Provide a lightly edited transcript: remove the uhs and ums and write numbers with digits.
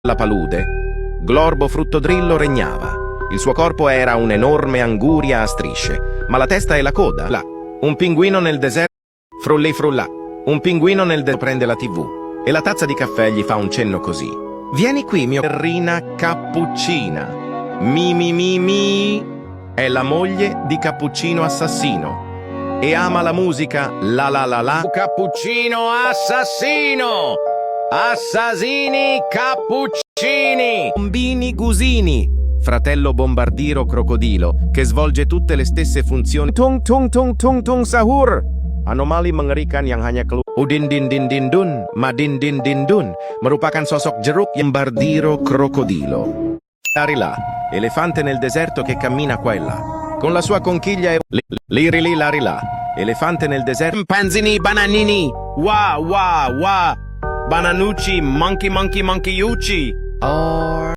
la palude, Glorbo Fruttodrillo regnava. Il suo corpo era un'enorme anguria a strisce, ma la testa e la coda, là. Un pinguino nel deserto, frulli frulla. Un pinguino nel deserto prende la TV e la tazza di caffè gli fa un cenno così. Vieni qui, mio terrina cappuccina. Mi mi mi mi. È la moglie di Cappuccino Assassino e ama la musica la la la la. Cappuccino assassino! Assassini cappuccini! Bombini Gusini, fratello bombardiro crocodilo, che svolge tutte le stesse funzioni. Tung tung tung tung tung sahur. Anomali mengerikan yang hanya keluar. Udin din din din dun, madin din din dun, merupakan sosok jeruk yang bombardiro crocodilo. Larila, elefante nel deserto che cammina qua e là, con la sua conchiglia e lirili larila, elefante nel deserto. Panzini bananini! Wa wa wa! Bananucci monkey monkey monkeyucci! Or